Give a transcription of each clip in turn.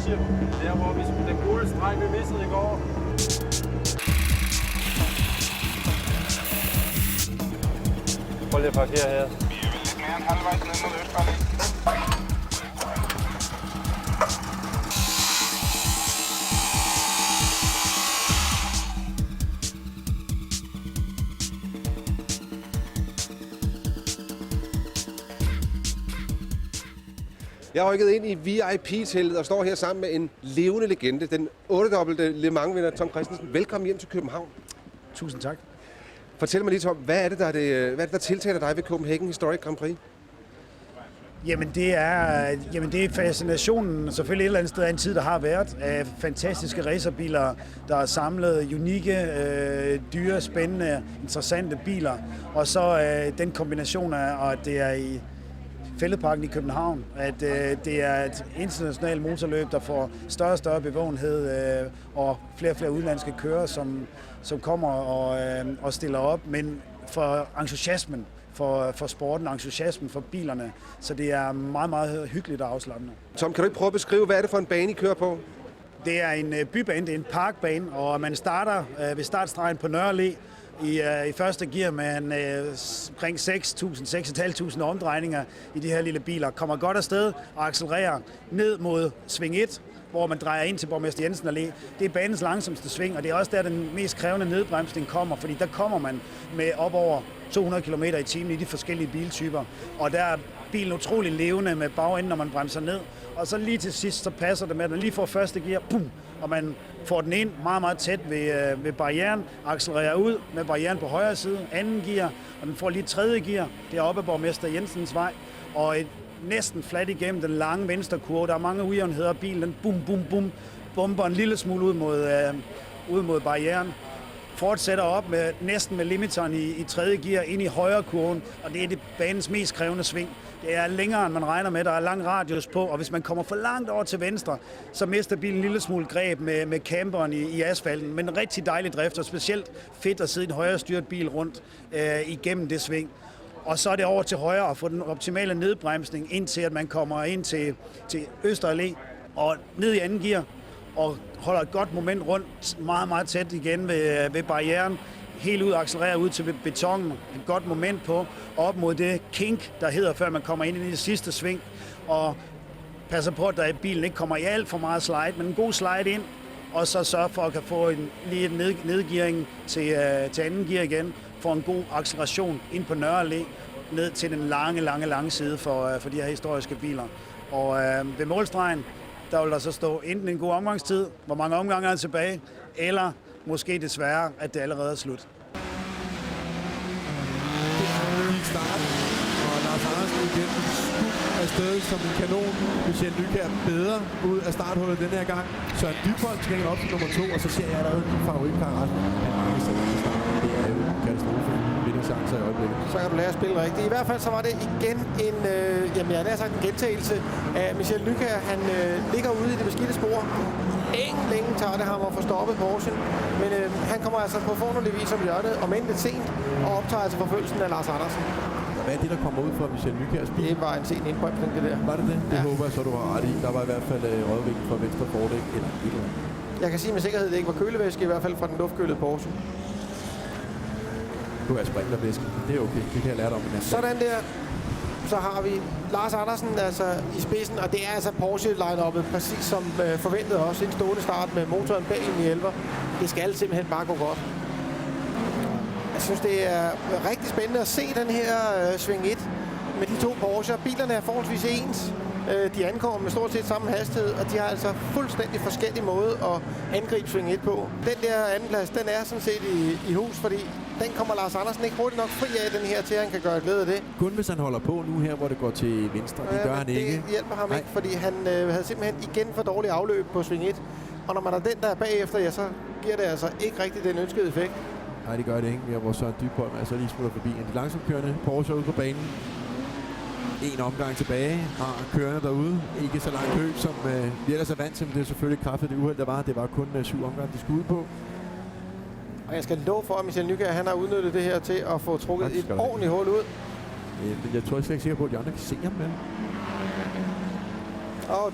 chip, der hvor vi den gule streg, vi missede i går. Prøv lige at parkere her. Vi er vel lidt mere end halvvejs ned mod Østgrønne. Jeg har rykket ind i VIP-teltet og står her sammen med en levende legende, den 8-dobbelte Le Mans-vinder Tom Kristensen. Velkommen hjem til København. Tusind tak. Fortæl mig lige, Tom, hvad er det, der tiltaler dig ved Copenhagen Historic Grand Prix? Jamen det er fascinationen selvfølgelig et eller andet sted af en tid, der har været, af fantastiske racerbiler, der er samlet, unikke, dyre, spændende, interessante biler. Og så den kombination af, at det er i Fælledparken i København, at det er et internationalt motorløb, der får større og større bevågenhed og flere udenlandske kører, som kommer og stiller op, men for entusiasmen for sporten, entusiasmen for bilerne, så det er meget, meget hyggeligt og afslappende. Tom, kan du ikke prøve at beskrive, hvad er det for en bane, I kører på? Det er en bybane, det er en parkbane, og man starter ved startstregen på Nørre Allé i første gear med omkring 6.500 omdrejninger i de her lille biler. Kommer godt afsted og accelererer ned mod sving 1, hvor man drejer ind til Borgmester Jensen Allé. Det er banens langsomste sving, og det er også der, den mest krævende nedbremsning kommer, fordi der kommer man med op over 200 km i timen i de forskellige biltyper. Og der er bilen utrolig levende med bagenden, når man bremser ned. Og så lige til sidst, så passer det med, at den lige får første gear, boom, og man får den ind meget, meget tæt ved barrieren, accelererer ud med barrieren på højre side, anden gear, og den får lige tredje gear, det er oppe af Borgmester Jensens vej, og næsten flat igennem den lange venstre kurve. Der er mange ujævnheder, bilen den bomber en lille smule ud mod barrieren, fortsætter op med næsten med limiteren i tredje gear ind i højre kurven, og det er det banens mest krævende sving. Det er længere, end man regner med. Der er lang radius på, og hvis man kommer for langt over til venstre, så mister bilen en lille smule greb med camperen i asfalten. Men en rigtig dejlig drift, og specielt fedt at sidde i en højre styret bil rundt igennem det sving. Og så er det over til højre og få den optimale nedbremsning, indtil at man kommer ind til Øster Allé og ned i anden gear og holder et godt moment rundt, meget, meget tæt igen ved barrieren. Helt ud accelererer ud til betonen, et godt moment på, og op mod det kink, der hedder, før man kommer ind i det sidste sving, og passer på, at bilen ikke kommer i alt for meget slide, men en god slide ind, og så sørge for at kan få lige en nedgearing til anden gear igen, for en god acceleration ind på Nørre Allé, ned til den lange side for de her historiske biler. Og ved målstregen, der vil der så stå enten en god omgangstid, hvor mange omgange er tilbage, eller måske desværre, at det allerede er slut. Start, og Lars Andersen igen afsted som en kanon. Michel Lykkjær bedre ud af starthullet denne her gang. Søren Dybholdt skal op til nummer 2, og så ser jeg allerede en favorit, Karl Rasmussen. Han mangler sig til start. Det er jo en katastrofe. Vindingschancer i øjeblikket. Så kan du lære at spille rigtigt. I hvert fald så var det igen en gentagelse af Michel Lykkjær. Han ligger ude i det beskidte spor. Længe tager det ham at få stoppet Porsche, men han kommer altså på fornuftig vis om hjørnet, om end lidt sent, og optager altså forfølgelsen af Lars Andersen. Hvad er det, der kommer ud fra Michel Lykkjærs bil? Det var en sen indbremsning, det der. Var det det? Det håber jeg så, du har ret i. Der var i hvert fald rødvinden fra venstre fordæk eller et eller andet. Jeg kan sige med sikkerhed, at det ikke var kølevæske, i hvert fald fra den luftkølede Porsche. Det var sprinklervæske. Det er okay. Det kan jeg lære dig om. Sådan der. Så har vi Lars Andersen altså i spidsen, og det er altså Porsche-line-uppet, præcis som forventet også. En stående start med motoren bag i hjælper. Det skal simpelthen bare gå godt. Jeg synes, det er rigtig spændende at se den her sving 1 med de to Porsche. Bilerne er forholdsvis ens. De ankommer med stort set samme hastighed, og de har altså fuldstændig forskellig måde at angribe sving 1 på. Den der andenplads, den er sådan set i hus, fordi den kommer Lars Andersen ikke hurtigt nok fri af, den her, til at han kan gøre glæde af det. Kun hvis han holder på nu her, hvor det går til venstre. Det gør han ikke. Det hjælper ham ikke, fordi han havde simpelthen igen for dårlig afløb på sving 1. Og når man er den, der er bagefter, ja, så giver det altså ikke rigtig den ønskede effekt. Nej, det gør det ikke. Vi har vores Søren Dybholdt, altså lige smutter forbi en langsomt-kørende Porsche ude på banen. En omgang tilbage, har kørende derude. Ikke så langt løb, som vi ellers er vant til, men det er selvfølgelig kraftigt det uheld, der var. Det var kun 7 omgange, de skulle ud på. Og jeg skal love for, at Michel Lykkjær, han har udnyttet det her til at få trukket et ordentligt hul ud. Jeg tror ikke sikker på, at de andre kan se ham med.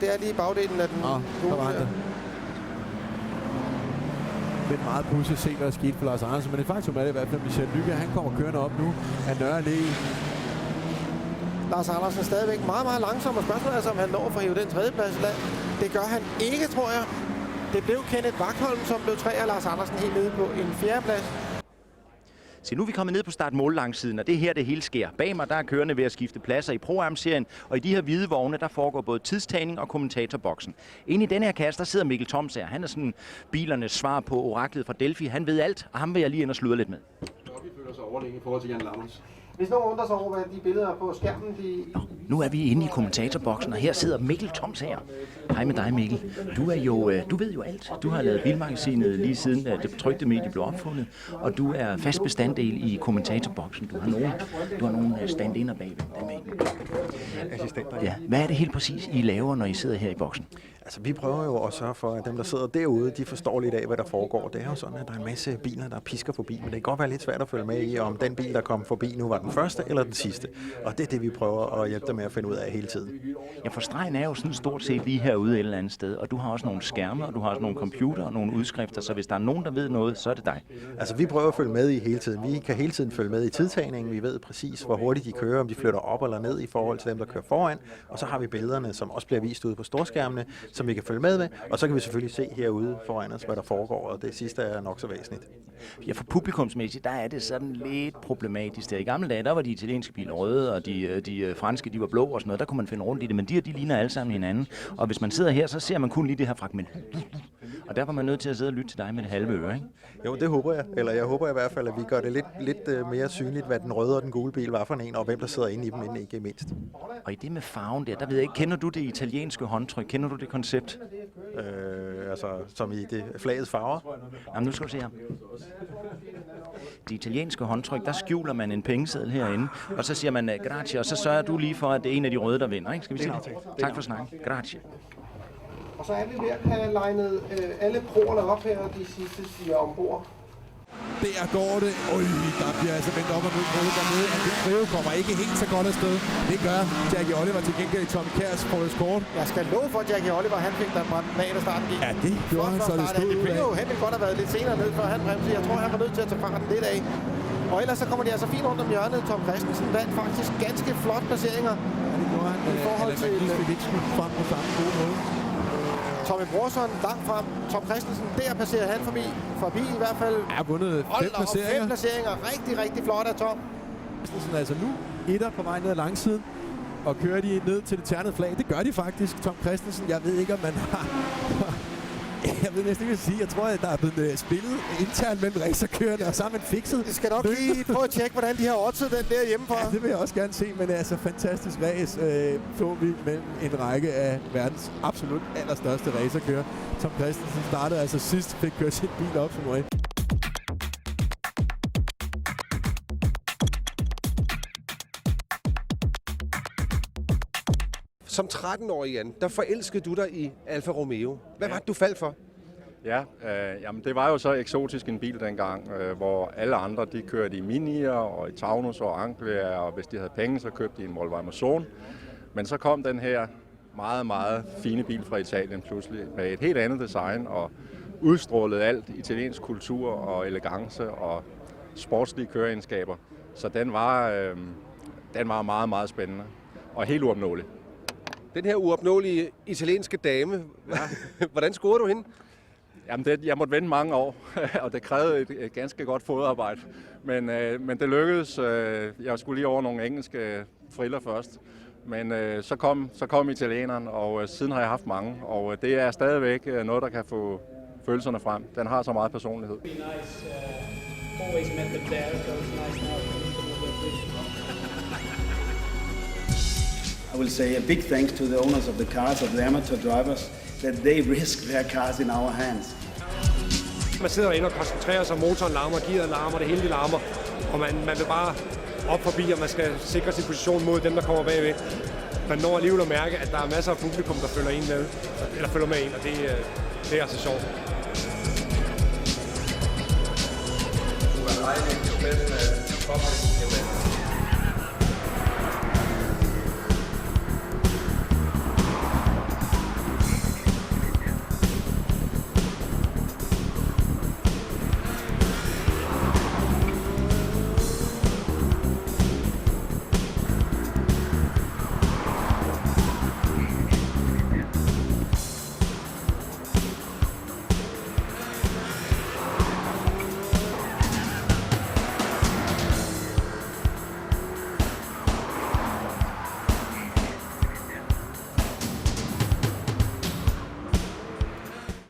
det er lige bagdelen af den. Der var han der. Men meget pudsigt set, hvad der skete for Lars Andersen. Men det faktum er det i hvert fald, at Michael Lykke, han kommer kørende op nu af Nørre Allé. Lars Andersen er stadigvæk meget, meget langsom, og spørgsmålet er altså, om han når for at hive den tredjeplads i land. Det gør han ikke, tror jeg. Det blev Kenneth Vagtholm, som blev 3, og Lars Andersen helt nede på en 4. plads. Så nu er vi kommet ned på start-mål-langsiden, og det er her, det hele sker. Bag mig, der er kørende ved at skifte pladser i Pro-Am-serien, og i de her hvide vogne, der foregår både tidstagning og kommentatorboksen. Inde i denne her kasse, der sidder Mikkel Thomsager. Han er sådan bilernes svar på oraklet fra Delphi. Han ved alt, og ham vil jeg lige ind og sludre lidt med. Vi føler sig overlænge i forhold til Jan Lammers. Hvis nogen undrer sig over, hvad de billeder på skærmen, Nu er vi inde i kommentatorboksen, og her sidder Mikkel Thomsager. Hej med dig, Mikkel. Du ved jo alt. Du har lavet Bilmagasinet lige siden det trykte medie blev opfundet, og du er fast bestanddel i kommentatorboksen. Du har nogle stand-inder bagved. Assistenter. Ja. Hvad er det helt præcis, I laver, når I sidder her i boksen? Altså, vi prøver jo at sørge for, at dem, der sidder derude, de forstår lidt af, hvad der foregår. Det er jo sådan, at der er en masse biler, der pisker forbi, men det kan godt være lidt svært at følge med i, om den bil, der kom forbi nu, var den første eller den sidste. Og det er det, vi prøver at hjælpe dem med at finde ud af hele tiden. Ja, for stregen er jo sådan stort set lige herude et eller andet sted, og du har også nogle skærme, og du har også nogle computer og nogle udskrifter, så hvis der er nogen, der ved noget, så er det dig. Altså, vi prøver at følge med i hele tiden. Vi kan hele tiden følge med i tidtagningen. Vi ved præcis, hvor hurtigt de kører, om de flytter op eller ned i forhold til dem, der kører foran. Og så har vi billederne, som også bliver vist ude på storskærmene, som vi kan følge med. Og så kan vi selvfølgelig se herude foran os, hvad der foregår, og det sidste er nok så væsentligt. Ja, for publikumsmæssigt, der er det sådan lidt problematisk. I gamle dage, der var de italienske biler røde, og de franske, de var blå og sådan noget. Der kunne man finde rundt i det, men de ligner alle sammen hinanden. Og hvis man sidder her, så ser man kun lige det her fragment. Og derfor er man nødt til at sidde og lytte til dig med det halve øre, ikke? Jo, det håber jeg. Eller jeg håber i hvert fald, at vi gør det lidt mere synligt, hvad den røde og den gule bil var for en, og hvem der sidder inde i dem, ikke mindst. Og i det med farven der ved jeg ikke, kender du det italienske håndtryk? Kender du det koncept? Altså, som i det flagets farver? Jamen, nu skal du se her. Det italienske håndtryk, der skjuler man en pengeseddel herinde, og så siger man grazie, og så sørger du lige for, at det er en af de røde, der vinder, ikke? Skal vi sige det? Tak for snakken. Grazie. Og så er vi ved at have legnet alle proerne op her, de sidste 4 ombord. Der går det. Der bliver altså vendt op og ned på det dernede. Det trio kommer ikke helt så godt afsted. Det gør Jackie Oliver til gengæld i Tommy Kjærs Ford Escort. Jeg skal love for, at Jackie Oliver, han fik der brændt af, da starten gik. Ja, det gjorde han, så det stod ud af. Han ville godt have været lidt senere ned, før han bremsede. Jeg tror, han var nødt til at tage farten lidt af. Og ellers så kommer de altså fint rundt om hjørnet. Tom Christensen vandt faktisk ganske flot placeringer. Ja, det gjorde han. I forhold til... Allan fik ikke skudt frem på samme gode måde. Tommy Brorson langt frem. Tom Christensen, der passerer han forbi i hvert fald. Ja, vundet 5 placeringer. 5 placeringer. Rigtig, rigtig flot af Tom. Christensen er altså nu etter på vej ned ad langsiden. Og kører de ned til det ternede flag. Det gør de faktisk, Tom Christensen. Jeg ved ikke, om man har... Jeg ved næsten ikke, hvad sige. Jeg tror, at der er blevet spillet internt mellem racerkørende, og så har man fikset. Vi skal nok lige prøve at tjekke, hvordan de har oddset den der hjemmefra. Ja, det vil jeg også gerne se, men det er altså fantastisk race. Så vi mellem en række af verdens absolut allerstørste racerkører. Tom Christensen startede altså sidst, fik kørt sin bil op som noget. Som 13-årig, Jan, der forelskede du dig i Alfa Romeo. Hvad var det, du faldt for? Ja, jamen det var jo så eksotisk en bil dengang, hvor alle andre de kørte i Minier og i Taunus og Anglia, og hvis de havde penge, så købte de en Volvo Amazon. Men så kom den her meget, meget fine bil fra Italien pludselig med et helt andet design og udstrålede alt italiensk kultur og elegance og sportslige køreegenskaber. Så den var meget, meget spændende og helt uopnåelig. Den her uopnåelige italienske dame, hvordan scorede du hende? Jamen jeg måtte vente mange år, og det krævede et ganske godt fodarbejde. Men det lykkedes. Jeg skulle lige over nogle engelske friller først. Men så kom italieneren, og siden har jeg haft mange. Og det er stadigvæk noget, der kan få følelserne frem. Den har så meget personlighed. I will say a big thanks to the owners of the cars, of the amateur drivers, that they risk their cars in our hands. Man sidder inde og koncentrerer sig, motoren larmer, gearet larmer, det hele larmer, og man vil bare op forbi, og man skal sikre sin position mod dem, der kommer bagved. Man når alligevel at mærke, at der er masser af publikum, der følger med en, og det er altså sjovt.